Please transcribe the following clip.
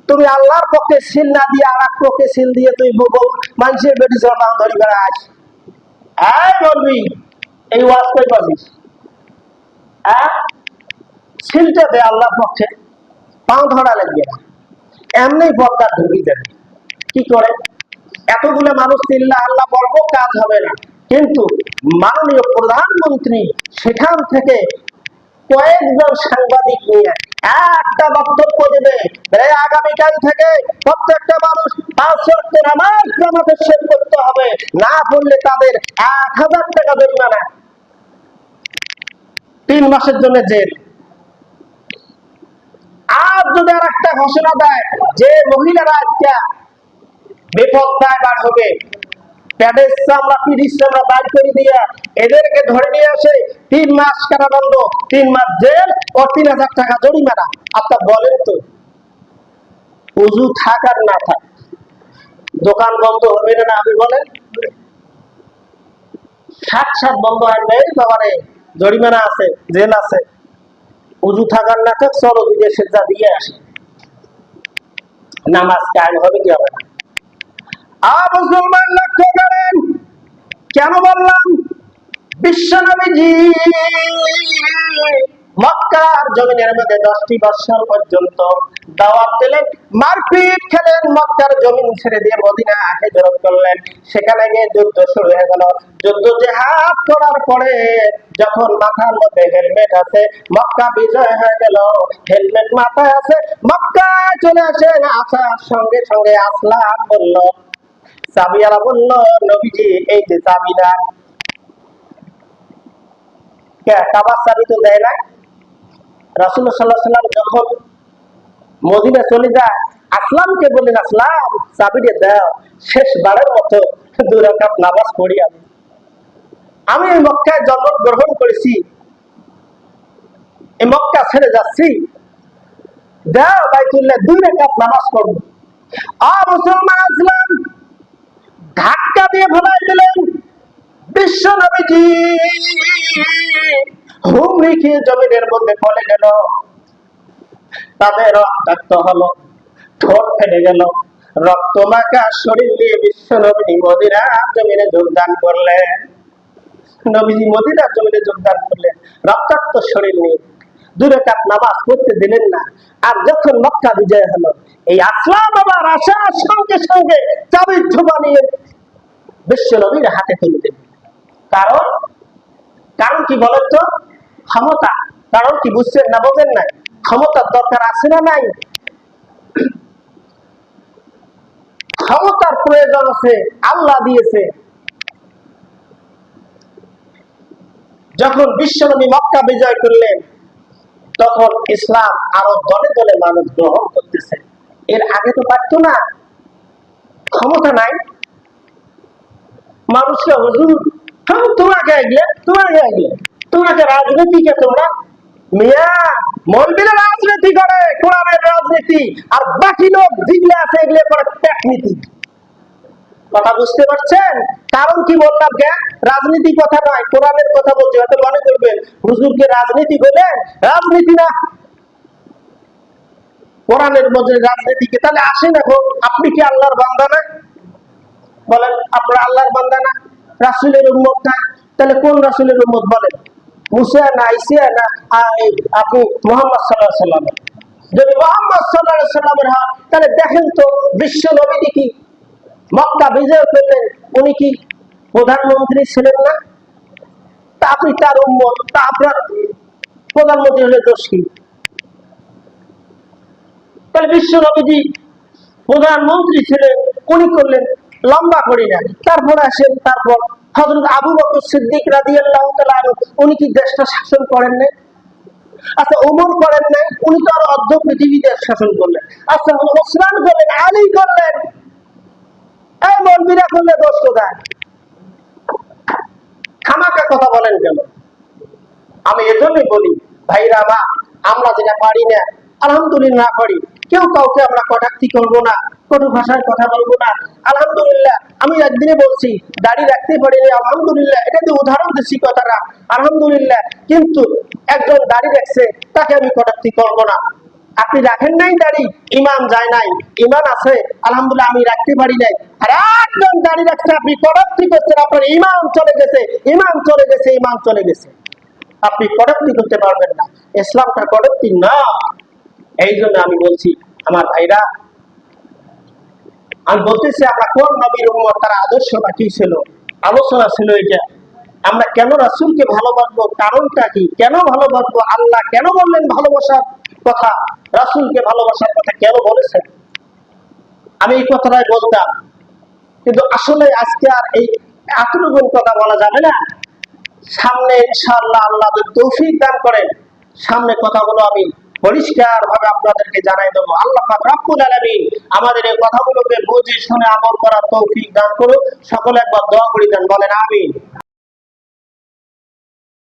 তুমি আল্লাহর পক্ষে সিল না দিয়ে আর এক পক্ষে সিল দিয়ে তুই মানুষের বেটি জবান ধরি বেড়াস। এই বলবি এই ওয়াজ কই পাবি? সিলটা দে আল্লাহর পক্ষে, পাও ধরা লাগবে না, এমনি বরকাত ঢুকি যাবে। কি করে এতগুলো মানুষ চিল্লা আল্লাহ বলবো, কাজ হবে না। কিন্তু মাননীয় প্রধানমন্ত্রী সেখান থেকে কয়েকজন সাংবাদিক নিয়ে একটা বক্তব্য দেবে, আগামীকাল থেকে প্রত্যেকটা মানুষ 5 ওয়াক্ত নামাজ জামাতে শেষ করতে হবে, না পড়লে তাদের 1000 টাকা জরিমানা, 3 মাসের জন্য জেল। আর যদি আর একটা ঘোষণা দেয় যে মহিলারা আজকে বেপরদায় বার হবে, প্যাডের চামড়া পিরিশ চামড়া বার করে দিয়ে এদেরকে ধরে নিয়ে আসে 3 মাস কারাদণ্ড, 3 মাস জেল ও 3000 টাকা জরিমানা। আপনার বলেন তো উজু থাক আর না থাক দোকান বন্ধ হবে না? আপনি বলেন সাত বন্ধ হবে বাবারে, জরিমানা আছে, জেল আছে। উজু থাকার না থাক চলো বিদেশে যা দিয়ে আসে, নামাজ কায়েম হবে কি হবে না? মুসলমান লক্ষ্য করেন, কেন বললাম বিশ্বনবীজি মক্কার জমিনের মধ্যে 10টি বছর পর্যন্ত দাওয়াত দিলেন, মারপিট খেলেন, মক্কার জমিন ছেড়ে দিয়ে মদিনা হিজরত করলেন। সেখানে গিয়ে যুদ্ধ শুরু হয়ে গেল। যুদ্ধ জিহাদ করার পরে যখন মাথার মধ্যে হেলমেট আছে, মক্কা বিজয় হয়ে গেল, হেলমেট মাথায় আছে, মক্কায় চলে আসেন। আসার সঙ্গে সঙ্গে আসলাম বলল, চাবিওয়ালা বলল, নবীজি এই যে চাবিটা। কাবার চাবি তো দেয় না। রাসূলুল্লাহ সাল্লাল্লাহু আলাইহি ওয়াসাল্লাম যখন মদিনা চলে যায়, আসলামকে বললেন, আসলাম চাবিটা দাও, শেষবারের মতো 2 রাকাত নামাজ পড়ি। আমি এই মক্কায় জন্মগ্রহণ করেছি, এই মক্কা ছেড়ে যাচ্ছি, দাও বাইতুল্লাহ 2 রাকাত নামাজ পড়ব। মুসলমান আসলাম ধাক্কা দিয়ে ভাবাই দিলেন। বিশ্ব নবীজি হুমড়ি খেয়ে জমিনের মধ্যে পড়ে গেল, তাদের রক্তাক্ত হলো, ঠোঁট ফেটে গেল, রক্ত মাখা শরীর নিয়ে বিশ্ব নবী মদিনা জমিনে যোগদান করলেন। নবীজি মদিনা জমিনে যোগদান করলেন রক্তাক্ত শরীর নিয়ে। 2 রাকাত নামাজ পড়তে দিলেন না। আর যখন মক্কা বিজয় হলো, এই আসলাম আবার আসার সঙ্গে সঙ্গে চাবির ঝোপা নিয়ে বিশ্ব নবীর হাতে তুলে দিলেন। কারণ কি বলেন তো? ক্ষমতা। কারণ কি বুঝছেন না? বোঝেন নাই? ক্ষমতার দরকার আছে না নাই? ক্ষমতার প্রয়োজন আছে, আল্লাহ দিয়েছে। যখন বিশ্বনবী মক্কা বিজয় করলেন, তখন ইসলাম আরো দলে দলে মানুষ গ্রহণ করতেছে। এর আগে তো পারতো না, ক্ষমতা নাই। মানুষকে হুজুর তোমাকে তোমাকে রাজনীতিকে তোমরা মিয়া মন্দিরে রাজনীতি করে, কোরআনের রাজনীতি, আর বাকি লোক যেগুলো আছে এগুলো করে টেকনীতি। কথা বুঝতে পারছেন? কারণ কি বললাম, রাজনীতি কথা নয়, কোরআনের কথা বলছি। হয়তো মনে করবেন হুজুরকে রাজনীতি বললেন, রাজনীতি না, কোরআনের মধ্যে রাজনীতিকে। তাহলে আসেন, এখন আপনি কি আল্লাহর বান্দা না? বলেন আপনারা আল্লাহর বান্দা না? রাসূলের উম্মত না? তাহলে কোন রাসূলের উম্মত বলেন? মুসা না, ঈসা না, আপনি মুহাম্মদ সাল্লাল্লাহু আলাইহি ওয়াসাল্লাম? যদি মুহাম্মদ সাল্লাল্লাহু আলাইহি ওয়াসাল্লামের হয়, তাহলে দেখেন তো বিশ্ব নবী কি মক্কা বিজয় করলেন, উনি কি প্রধানমন্ত্রী ছিলেন না? তা আপনি তার উম্মত, তা আপনার প্রধানমন্ত্রী হলে দোষ কি? তাহলে বিশ্ব নবীজি প্রধানমন্ত্রী ছিলেন, উনি করলেন লম্বা করি না। তারপর আসেন, তারপর হযরত আবু বকর সিদ্দিক রাদিয়াল্লাহু তাআলা আনহু, উনি কি দেশটা শাসন করেন নাই? আচ্ছা ওমর করেন নাই? উনি তো আর অর্ধ পৃথিবী দেশ শাসন করলেন। আচ্ছা ওসমান করলেন, আলী করলেন, এই মৌলবীরা করলে দোষ কোথায়? খামাকা কথা বলেন কেন? আমি এজন্যই বলি ভাইরা আমার, আমরা যেটা পারি না আলহামদুলিল্লাহ পারি, কেউ কাউকে আমরা কটাক্ষি করবো না, কটু ভাষায় কথা বলবো না। আলহামদুলিল্লাহ, আমি একদিনে বলছি দাড়ি রাখতে পারিনি, আলহামদুলিল্লাহ, এটা দিয়ে উদাহরণ দিচ্ছি কথাটা, আলহামদুলিল্লাহ। কিন্তু একজন দাড়ি রাখছে, তাকে আমি কটাক্তি করবো না। আপনি রাখেন নাই দাড়ি, ইমান যায় নাই, ইমান আছে, আলহামদুলিল্লাহ, আমি রাখতে পারি নাই। আর একজন দাড়ি রাখছে, আপনি কটাক্তি করছেন, আপনার ইমান চলে গেছে, ইমান চলে গেছে, ইমান চলে গেছে। আপনি কটাক্তি করতে পারবেন না, ইসলামটা কটাক্তি না। এই জন্য আমি বলছি আমার ভাইরা, আমি বলতেছি আমরা কোন নবীর উম্মত, তার আদর্শটা কি ছিল, আলোচনা ছিল এটা। আমরা কেন রাসূলকে ভালোবাসবো, কারণটা কি, কেন ভালোবাসবো, আল্লাহ কেন বললেন ভালোবাসার কথা, রাসূলকে ভালোবাসার কথা কেন বলেছেন, আমি এই কথাটাই বলতাম। কিন্তু আসলে আজকে আর এই এতটুকু কথা বলা যাবে না। সামনে ইনশাআল্লাহ আল্লাহ যদি তৌফিক দান করেন, সামনে কথাগুলো আমি পরিষ্কার ভাবে আপনাদেরকে জানাই দেবো। আল্লাহ পাক রব্বুল আলামিন আমাদের এই কথাগুলোকে বুঝে শুনে আমল করার তৌফিক দান করুন। সকলে একবার দোয়া করে দেন, বলেন আমিন।